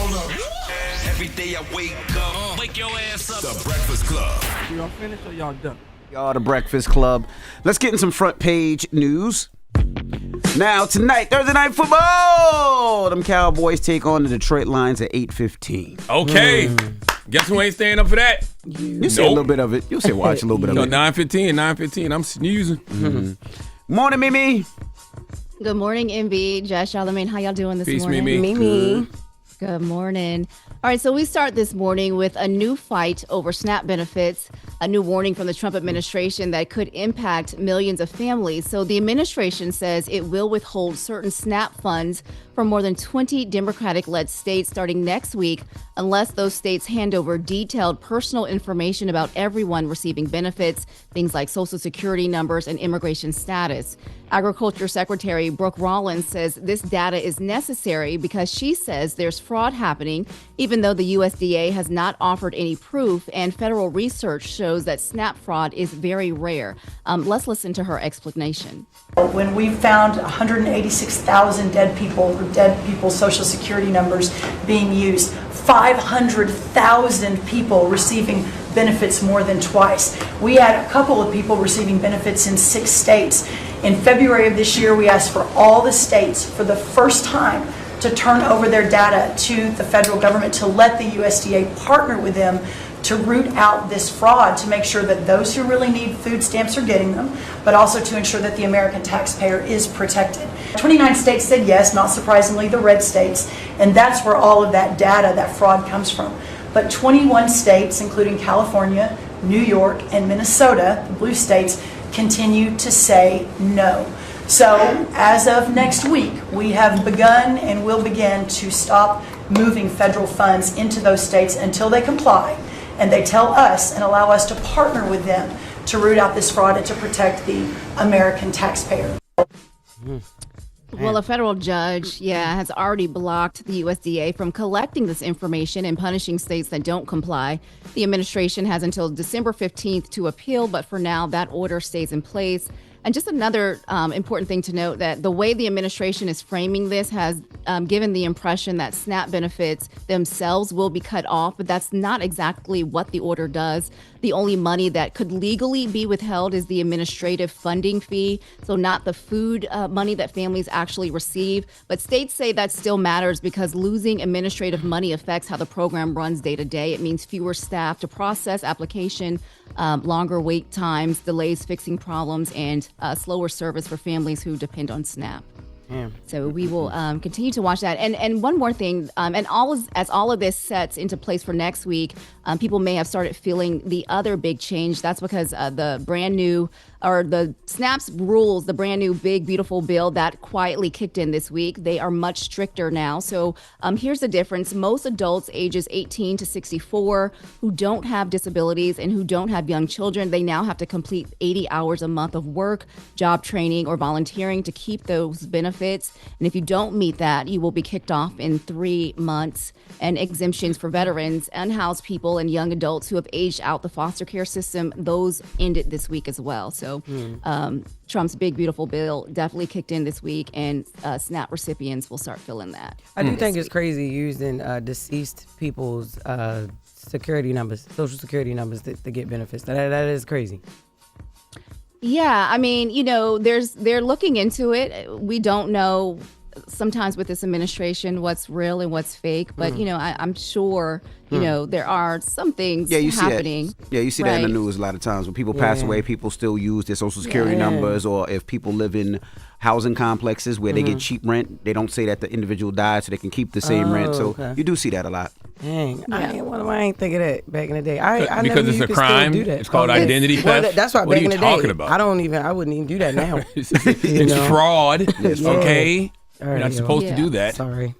Every day I wake up, wake your ass up. The Breakfast Club. Y'all finished or y'all done? Y'all, the Breakfast Club. Let's get in some front page news. Now, tonight, Thursday Night Football. Them Cowboys take on the Detroit Lions at 8:15. Okay. Guess who ain't staying up for that? You see a little bit of it. You'll see watch a little bit of it. 9:15. I'm snoozing. Morning, Mimi. Good morning, MB. Jess, Charlamagne, how y'all doing this Peace, morning? Mimi. Good morning. All right, so we start this morning with a new fight over SNAP benefits, a new warning from the Trump administration that could impact millions of families. So the administration says it will withhold certain SNAP funds from more than 20 Democratic-led states starting next week unless those states hand over detailed personal information about everyone receiving benefits, things like Social Security numbers and immigration status. Agriculture Secretary Brooke Rollins says this data is necessary because she says there's fraud happening, even though the USDA has not offered any proof, and federal research shows that SNAP fraud is very rare. Let's listen to her explanation. When we found 186,000 dead people's Social Security numbers being used, 500,000 people receiving benefits more than twice. We had a couple of people receiving benefits in 6 states. In February of this year, we asked for all the states for the first time to turn over their data to the federal government to let the USDA partner with them to root out this fraud, to make sure that those who really need food stamps are getting them, but also to ensure that the American taxpayer is protected. 29 states said yes, not surprisingly, the red states, and that's where all of that data, that fraud comes from. But 21 states, including California, New York, and Minnesota, the blue states, continue to say no. So as of next week, we have begun and will begin to stop moving federal funds into those states until they comply and they tell us and allow us to partner with them to root out this fraud and to protect the American taxpayer. Well, a federal judge, has already blocked the USDA from collecting this information and punishing states that don't comply. The administration has until December 15th to appeal, but for now, that order stays in place. And just another important thing to note, that the way the administration is framing this has given the impression that SNAP benefits themselves will be cut off, but that's not exactly what the order does. The only money that could legally be withheld is the administrative funding fee, so not the food money that families actually receive. But states say that still matters because losing administrative money affects how the program runs day to day. It means fewer staff to process application, longer wait times, delays fixing problems, and slower service for families who depend on SNAP. So we will continue to watch that. And one more thing, as all of this sets into place for next week, people may have started feeling the other big change. That's because the brand new, or the SNAP's rules, the brand new big, beautiful bill that quietly kicked in this week, they are much stricter now. So here's the difference. Most adults ages 18 to 64 who don't have disabilities and who don't have young children, they now have to complete 80 hours a month of work, job training, or volunteering to keep those benefits. And if you don't meet that, you will be kicked off in 3 months. And exemptions for veterans, unhoused people, and young adults who have aged out the foster care system, those ended this week as well. So Trump's big, beautiful bill definitely kicked in this week, and SNAP recipients will start feeling that. I do think it's crazy using deceased people's security numbers, social security numbers to get benefits. That is crazy. Yeah, I mean, they're looking into it. We don't know sometimes with this administration what's real and what's fake, but I'm sure there are some things happening. You see that in the news a lot of times. When people pass away, people still use their social security numbers, or if people live in housing complexes where they get cheap rent, they don't say that the individual died so they can keep the same rent. So you do see that a lot. Dang, I ain't think of that back in the day. I because never it's a crime. do that. It's called identity theft. Well, that's why what back in the day. What are you talking about? I wouldn't even do that now. It's fraud. Okay. You're not supposed to do that. Sorry.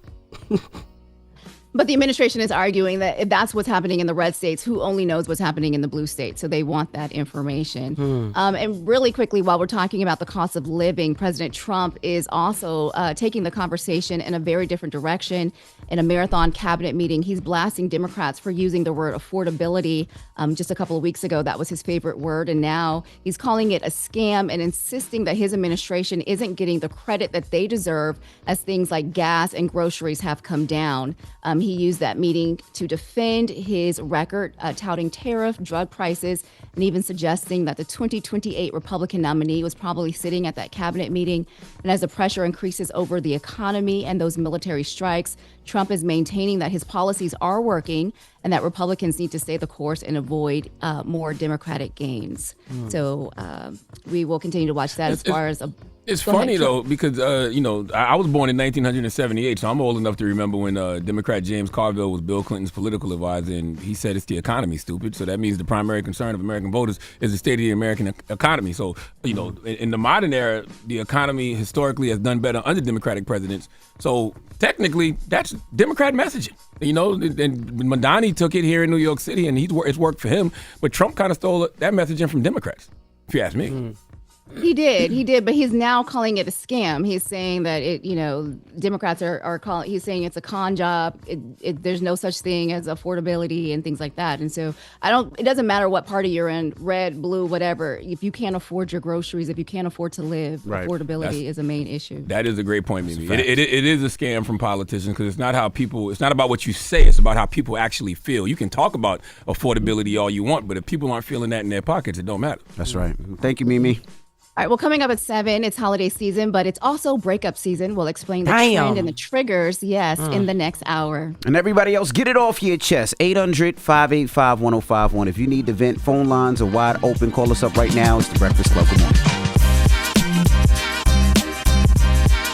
But the administration is arguing that if that's what's happening in the red states, who only knows what's happening in the blue states? So they want that information. And really quickly, while we're talking about the cost of living, President Trump is also taking the conversation in a very different direction. In a marathon cabinet meeting, he's blasting Democrats for using the word affordability. Just a couple of weeks ago, that was his favorite word. And now he's calling it a scam and insisting that his administration isn't getting the credit that they deserve as things like gas and groceries have come down. He used that meeting to defend his record, touting tariff, drug prices, and even suggesting that the 2028 Republican nominee was probably sitting at that cabinet meeting. And as the pressure increases over the economy and those military strikes, Trump is maintaining that his policies are working and that Republicans need to stay the course and avoid more Democratic gains. So we will continue to watch that as far as a... It's funny, though, because, I was born in 1978, so I'm old enough to remember when Democrat James Carville was Bill Clinton's political advisor, and he said it's the economy, stupid. So that means the primary concern of American voters is the state of the American economy. So, in the modern era, the economy historically has done better under Democratic presidents. So technically, that's Democrat messaging. And Madani took it here in New York City, and it's worked for him. But Trump kind of stole that messaging from Democrats, if you ask me. He did, but he's now calling it a scam. He's saying that Democrats are calling. He's saying it's a con job. There's no such thing as affordability and things like that. And so it doesn't matter what party you're in, red, blue, whatever. If you can't afford your groceries, if you can't afford to live, affordability is a main issue. That is a great point, Mimi. It is a scam from politicians because it's not about what you say. It's about how people actually feel. You can talk about affordability all you want, but if people aren't feeling that in their pockets, it don't matter. That's right. Thank you, Mimi. All right, well, coming up at 7, it's holiday season, but it's also breakup season. We'll explain the trend and the triggers, in the next hour. And everybody else, get it off your chest. 800-585-1051. If you need to vent, phone lines are wide open. Call us up right now. It's The Breakfast Club. Good morning.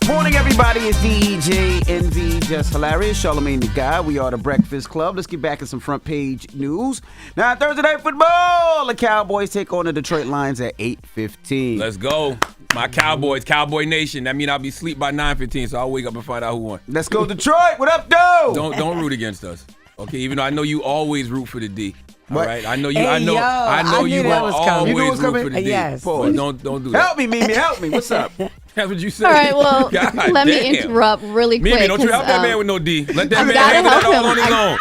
Morning, everybody. It's DJ NV, Jess Hilarious, Charlamagne the Guy. We are The Breakfast Club. Let's get back to some front page news. Now, Thursday Night Football. The Cowboys take on the Detroit Lions at 8:15. Let's go. My Cowboys, Cowboy Nation. That means I'll be asleep by 9:15, so I'll wake up and find out who won. Let's go, Detroit. What up, though? Don't root against us. Okay, even though I know you always root for the D. All What? right, I know you. Hey, I know you that will was coming. always You knew it root was coming? for the D. Yes. But don't do that. Help me, Mimi. Help me. What's up? That's what you said. All right, well, God let me damn. interrupt really quick. Mimi, don't you help that man with no D. Let that man gotta handle that help all on him. his own.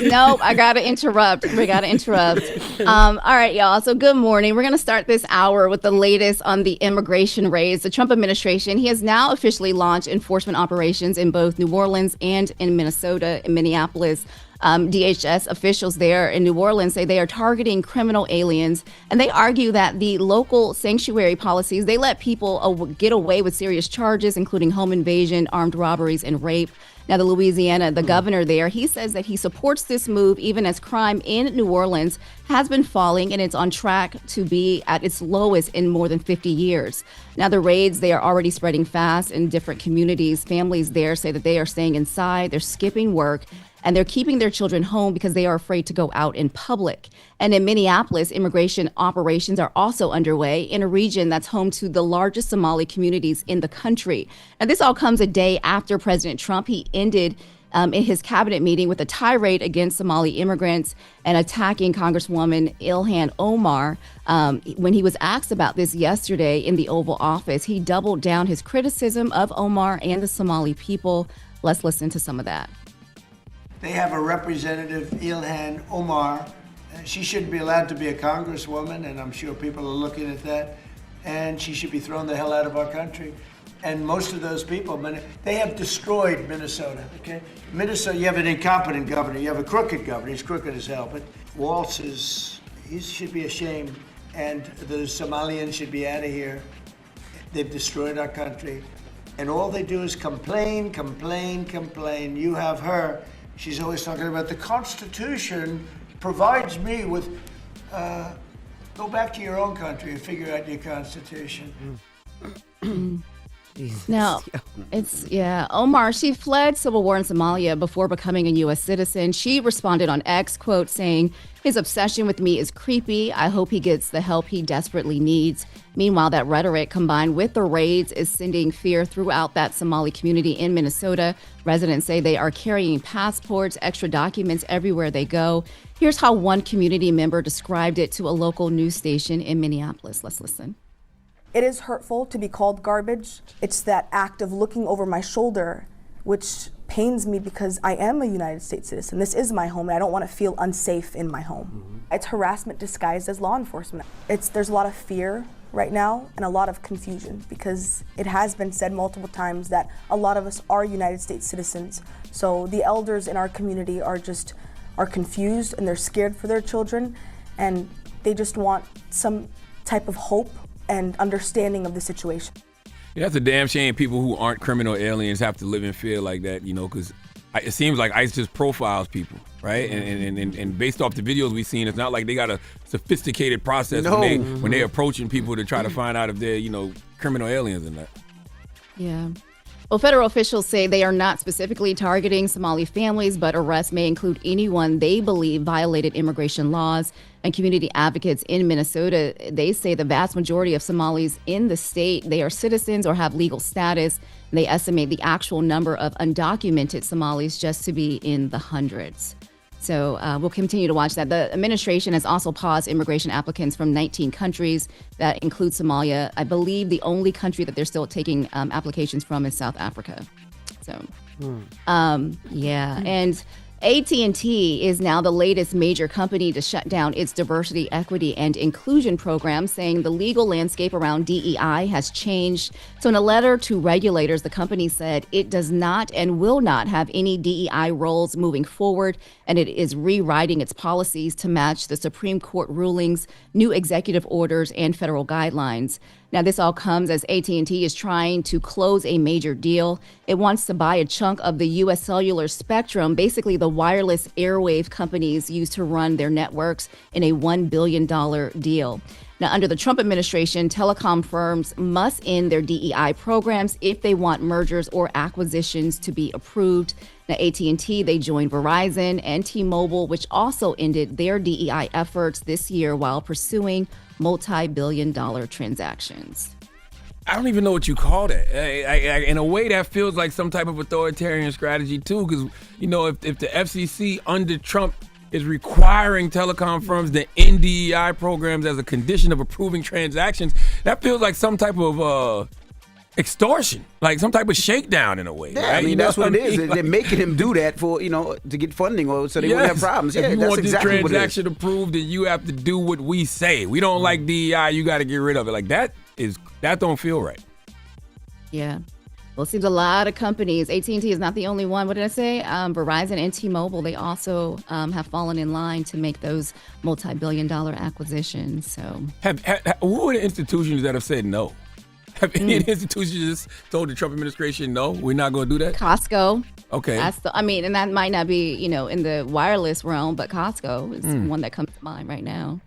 Nope, I gotta interrupt. We gotta interrupt. All right, y'all. So good morning. We're gonna start this hour with the latest on the immigration raids. The Trump administration, he has now officially launched enforcement operations in both New Orleans and in Minnesota, in Minneapolis. DHS officials there in New Orleans say they are targeting criminal aliens, and they argue that the local sanctuary policies, they let people get away with serious charges, including home invasion, armed robberies, and rape. Now, the governor there, he says that he supports this move even as crime in New Orleans has been falling and it's on track to be at its lowest in more than 50 years. Now, the raids, they are already spreading fast in different communities. Families there say that they are staying inside, they're skipping work, and they're keeping their children home because they are afraid to go out in public. And in Minneapolis, immigration operations are also underway in a region that's home to the largest Somali communities in the country. And this all comes a day after President Trump, he ended in his cabinet meeting with a tirade against Somali immigrants and attacking Congresswoman Ilhan Omar. When he was asked about this yesterday in the Oval Office, he doubled down his criticism of Omar and the Somali people. Let's listen to some of that. They have a representative, Ilhan Omar. She shouldn't be allowed to be a congresswoman, and I'm sure people are looking at that. And she should be thrown the hell out of our country. And most of those people, they have destroyed Minnesota, okay? Minnesota, you have an incompetent governor. You have a crooked governor. He's crooked as hell. But Waltz he should be ashamed. And the Somalians should be out of here. They've destroyed our country. And all they do is complain, complain, complain. You have her. She's always talking about the Constitution provides me with, go back to your own country and figure out your Constitution. Now, Omar, she fled civil war in Somalia before becoming a U.S. citizen. She responded on X, quote, saying, "His obsession with me is creepy. I hope he gets the help he desperately needs." Meanwhile, that rhetoric combined with the raids is sending fear throughout that Somali community in Minnesota. Residents say they are carrying passports, extra documents everywhere they go. Here's how one community member described it to a local news station in Minneapolis. Let's listen. It is hurtful to be called garbage. It's that act of looking over my shoulder, which pains me because I am a United States citizen. This is my home, and I don't want to feel unsafe in my home. It's harassment disguised as law enforcement. There's a lot of fear right now and a lot of confusion, because it has been said multiple times that a lot of us are United States citizens. So the elders in our community are confused, and they're scared for their children, and they just want some type of hope and understanding of the situation. Yeah, that's a damn shame people who aren't criminal aliens have to live in fear like that, because it seems like ICE just profiles people, right? And based off the videos we've seen, it's not like they got a sophisticated process when they're approaching people to try to find out if they're, criminal aliens or not. Yeah. Well, federal officials say they are not specifically targeting Somali families, but arrests may include anyone they believe violated immigration laws. And community advocates in Minnesota, they say the vast majority of Somalis in the state, they are citizens or have legal status. And they estimate the actual number of undocumented Somalis just to be in the hundreds. So we'll continue to watch that. The administration has also paused immigration applicants from 19 countries. That includes Somalia. I believe the only country that they're still taking applications from is South Africa. So, and AT&T is now the latest major company to shut down its diversity, equity, and inclusion program, saying the legal landscape around DEI has changed. So in a letter to regulators, the company said it does not and will not have any DEI roles moving forward, and it is rewriting its policies to match the Supreme Court rulings, new executive orders, and federal guidelines. Now, this all comes as AT&T is trying to close a major deal. It wants to buy a chunk of the U.S. cellular spectrum, basically the wireless airwave companies use to run their networks, in a $1 billion deal. Now, under the Trump administration, telecom firms must end their DEI programs if they want mergers or acquisitions to be approved. Now, AT&T, they joined Verizon and T-Mobile, which also ended their DEI efforts this year while pursuing multi-billion-dollar transactions. I don't even know what you call that. In a way, that feels like some type of authoritarian strategy, too, because, if the FCC under Trump is requiring telecom firms to end DEI programs as a condition of approving transactions, that feels like some type of extortion, like some type of shakedown in a way. Yeah, right? that's what it is. They're making him do that for, to get funding, or so they wouldn't have problems. If you that's want exactly this transaction approved, then you have to do what we say. We don't like DEI, you got to get rid of it. Like that don't feel right. Yeah. Well, it seems a lot of companies, AT&T is not the only one. What did I say? Verizon and T-Mobile, they also have fallen in line to make those multi-billion-dollar acquisitions. So, who are the institutions that have said no? Have any institutions just told the Trump administration, no, we're not going to do that? Costco. Okay. And that might not be, in the wireless realm, but Costco is one that comes to mind right now,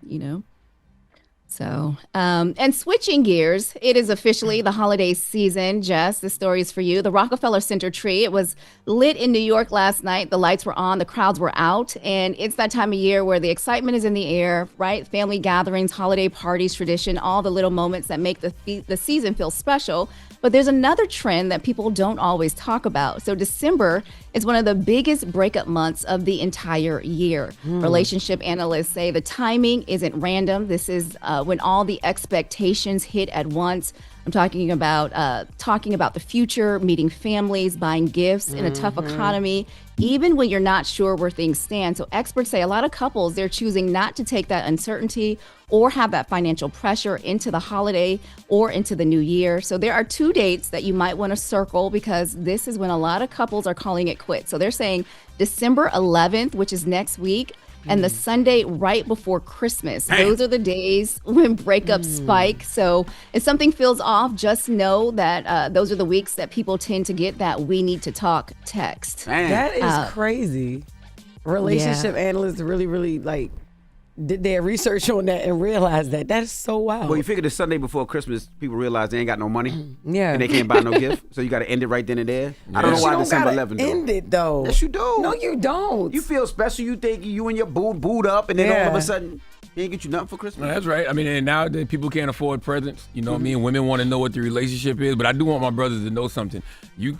So, and switching gears, it is officially the holiday season. Jess, this story is for you. The Rockefeller Center tree, it was lit in New York last night. The lights were on, the crowds were out, and it's that time of year where the excitement is in the air, right? Family gatherings, holiday parties, tradition, all the little moments that make the season feel special. But there's another trend that people don't always talk about. So December is one of the biggest breakup months of the entire year. Relationship analysts say the timing isn't random. This is when all the expectations hit at once. I'm talking about the future, meeting families, buying gifts in a tough economy, even when you're not sure where things stand. So experts say a lot of couples, they're choosing not to take that uncertainty or have that financial pressure into the holiday or into the new year. So there are 2 dates that you might want to circle, because this is when a lot of couples are calling it quits. So they're saying December 11th, which is next week, and the Sunday right before Christmas. Those are the days when breakups spike. So if something feels off, just know that those are the weeks that people tend to get that "we need to talk" text. That is crazy. Relationship analysts really, really did their research on that and realized that. That is so wild. Well, you figure the Sunday before Christmas, people realize they ain't got no money. Yeah. And they can't buy no gift. So you got to end it right then and there. I don't know why December 11th, though. End it, though. Yes, you do. No, you don't. You feel special. You think you and your booed up, and then all of a sudden, they ain't get you nothing for Christmas. No, that's right. I mean, and nowadays people can't afford presents. You know what I mean? Women want to know what the relationship is, but I do want my brothers to know something. You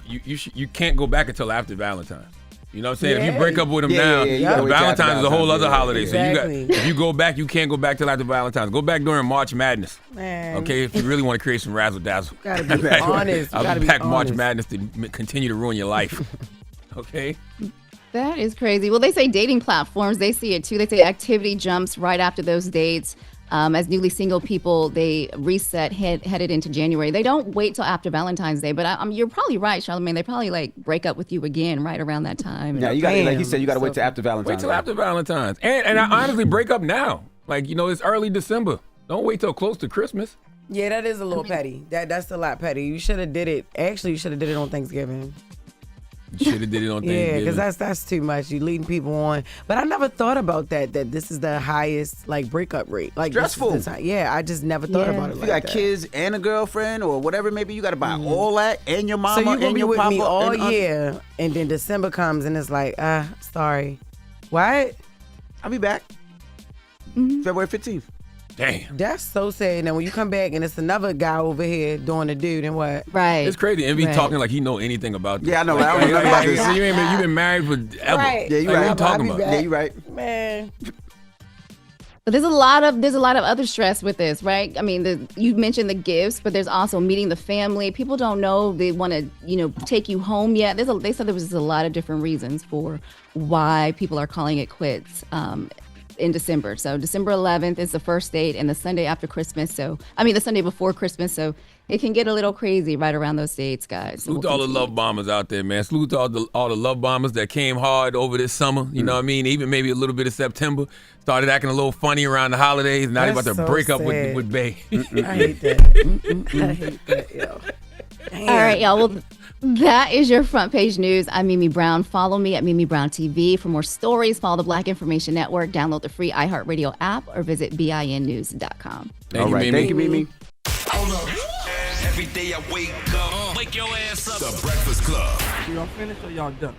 can't go back until after Valentine's. You know what I'm saying? If you break up with them now, Valentine's is a whole other holiday. Exactly. So if you go back, you can't go back till after Valentine's. Go back during March Madness. Man. Okay, if you really want to create some razzle dazzle. Gotta be honest. I'll be back March Madness to continue to ruin your life. Okay? That is crazy. Well, they say dating platforms, they see it too. They say activity jumps right after those dates. As newly single people, they reset headed into January. They don't wait till after Valentine's Day, but you're probably right, Charlamagne. They probably like break up with you again right around that time. Yeah, you got like he said, you got to wait till after Valentine's. Wait till after Valentine's, and I honestly break up now. Like it's early December. Don't wait till close to Christmas. Yeah, that is a little petty. That's a lot petty. You should have did it. Actually, you should have did it on Thanksgiving. You should have did it on Thanksgiving. Yeah, because that's too much. You leading people on. But I never thought about that this is the highest like breakup rate. Like stressful. Yeah, I just never thought about it. If you got kids and a girlfriend or whatever, maybe you got to buy all that and your mama so you and your with papa me all and year, and then December comes and it's like, sorry, what? I'll be back. February 15th. Damn. That's so sad. Now when you come back and it's another guy over here doing the dude, and what? Right. It's crazy. And be talking like he know anything about this. Yeah, I know. Like, I don't know about this. So you've been married forever. Right. Yeah, you like, right. What you talking about? Yeah, you right. Man. But there's a lot of other stress with this, right? I mean, you mentioned the gifts, but there's also meeting the family. People don't know they want to, take you home yet. They said there was a lot of different reasons for why people are calling it quits in December. So December 11th is the first date, and the Sunday after Christmas. The Sunday before Christmas. So it can get a little crazy right around those dates, guys. Salute to all the love bombers out there, man. Salute to all the love bombers that came hard over this summer. You know what I mean? Even maybe a little bit of September. Started acting a little funny around the holidays. Now they're about to break up with Bay. I hate that. I hate that, yo. Damn. All right, y'all. Well, that is your front page news. I'm Mimi Brown. Follow me at Mimi Brown TV. For more stories, follow the Black Information Network. Download the free iHeartRadio app or visit BINnews.com. Thank you, Mimi. Thank you, Mimi. Hold up. Every day I wake up, wake your ass up. The Breakfast Club. Y'all finished or y'all done?